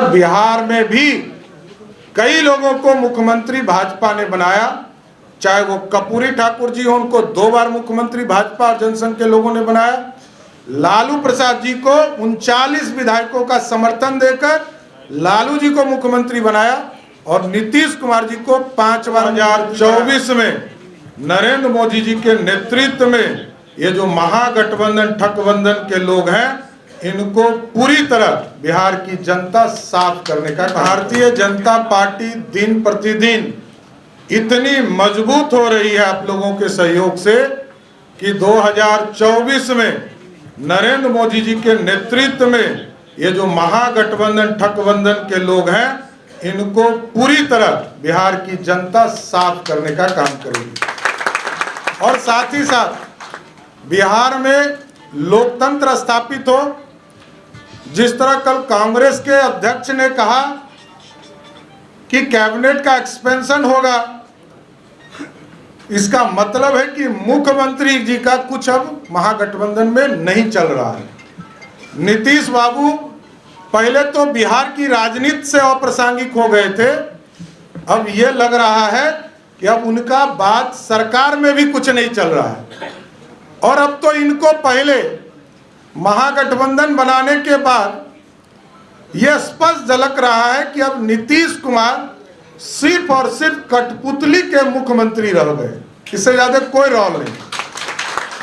बिहार में भी कई लोगों को मुख्यमंत्री भाजपा ने बनाया, चाहे वो कर्पूरी ठाकुर जी हो, उनको 2 बार मुख्यमंत्री भाजपा और जनसंघ के लोगों ने बनाया। लालू प्रसाद जी को 39 विधायकों का समर्थन देकर लालू जी को मुख्यमंत्री बनाया और नीतीश कुमार जी को 5 बार 2024 में नरेंद्र मोदी जी के नेतृत्व में ये जो महागठबंधन ठगबंधन के लोग हैं, इनको पूरी तरह बिहार की जनता साफ करने का। भारतीय जनता पार्टी दिन प्रतिदिन इतनी मजबूत हो रही है आप लोगों के सहयोग से कि 2024 में नरेंद्र मोदी जी के नेतृत्व में ये जो महागठबंधन ठगबंधन के लोग हैं, इनको पूरी तरह बिहार की जनता साफ करने का काम करेगी और साथ ही साथ बिहार में लोकतंत्र स्थापित हो। जिस तरह कल कांग्रेस के अध्यक्ष ने कहा कि कैबिनेट का एक्सपेंशन होगा, इसका मतलब है कि मुख्यमंत्री जी का कुछ अब महागठबंधन में नहीं चल रहा है। नीतीश बाबू पहले तो बिहार की राजनीति से अप्रासंगिक हो गए थे, अब ये लग रहा है कि अब उनका बात सरकार में भी कुछ नहीं चल रहा है और अब तो इनको पहले महागठबंधन बनाने के बाद यह स्पष्ट झलक रहा है कि अब नीतीश कुमार सिर्फ और सिर्फ कठपुतली के मुख्यमंत्री रह गए, इससे ज्यादा कोई रोल नहीं।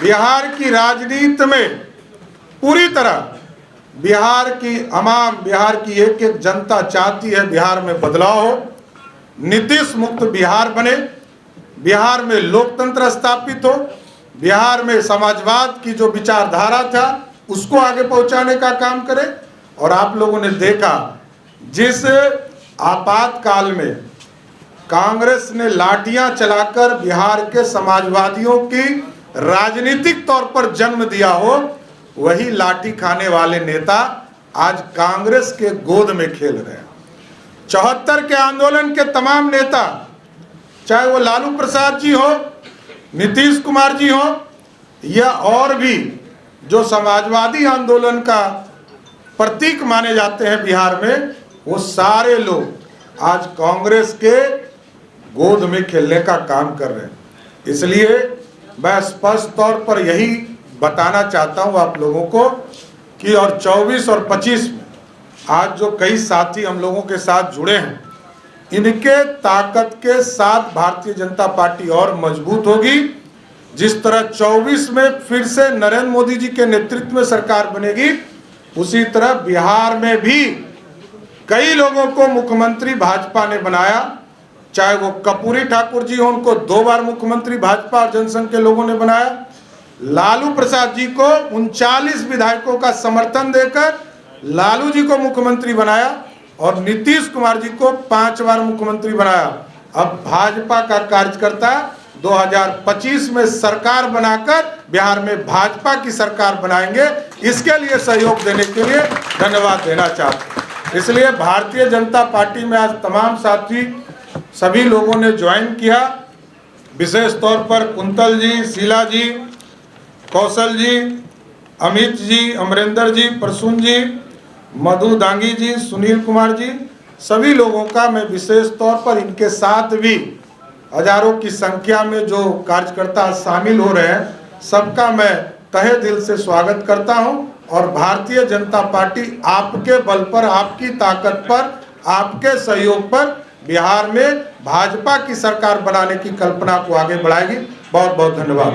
बिहार की राजनीति में पूरी तरह बिहार की आवाम, बिहार की एक एक जनता चाहती है बिहार में बदलाव हो, नीतीश मुक्त बिहार बने, बिहार में लोकतंत्र स्थापित हो, बिहार में समाजवाद की जो विचारधारा था उसको आगे पहुंचाने का काम करे। और आप लोगों ने देखा जिस आपातकाल में कांग्रेस ने लाठियां चलाकर बिहार के समाजवादियों की राजनीतिक तौर पर जन्म दिया हो, वही लाठी खाने वाले नेता आज कांग्रेस के गोद में खेल रहे हैं। 74 के आंदोलन के तमाम नेता, चाहे वो लालू प्रसाद जी हो, नीतीश कुमार जी हो या और भी जो समाजवादी आंदोलन का प्रतीक माने जाते हैं बिहार में, वो सारे लोग आज कांग्रेस के गोद में खेलने का काम कर रहे हैं। इसलिए मैं स्पष्ट तौर पर यही बताना चाहता हूं आप लोगों को कि और 24 और 25 में आज जो कई साथी हम लोगों के साथ जुड़े हैं, इनके ताकत के साथ भारतीय जनता पार्टी और मजबूत होगी। जिस तरह 24 में फिर से नरेंद्र मोदी जी के नेतृत्व में सरकार बनेगी, उसी तरह बिहार में भी कई लोगों को मुख्यमंत्री भाजपा ने बनाया, चाहे वो कर्पूरी ठाकुर जी हो, उनको 2 बार मुख्यमंत्री भाजपा और जनसंघ के लोगों ने बनाया। लालू प्रसाद जी को 39 विधायकों का समर्थन देकर लालू जी को मुख्यमंत्री बनाया और नीतीश कुमार जी को 5 बार मुख्यमंत्री बनाया। अब भाजपा का कार्यकर्ता 2025 में सरकार बनाकर बिहार में भाजपा की सरकार बनाएंगे। इसके लिए सहयोग देने के लिए धन्यवाद देना चाहते हैं। इसलिए भारतीय जनता पार्टी में आज तमाम साथी सभी लोगों ने ज्वाइन किया, विशेष तौर पर कुंतल जी, शीला जी, कौशल जी, अमित जी, अमरेंद्र जी, प्रसून जी, मधु दांगी जी, सुनील कुमार जी, सभी लोगों का मैं विशेष तौर पर, इनके साथ भी हजारों की संख्या में जो कार्यकर्ता शामिल हो रहे हैं, सबका मैं तहे दिल से स्वागत करता हूं। और भारतीय जनता पार्टी आपके बल पर, आपकी ताकत पर, आपके सहयोग पर बिहार में भाजपा की सरकार बनाने की कल्पना को आगे बढ़ाएगी। बहुत बहुत धन्यवाद।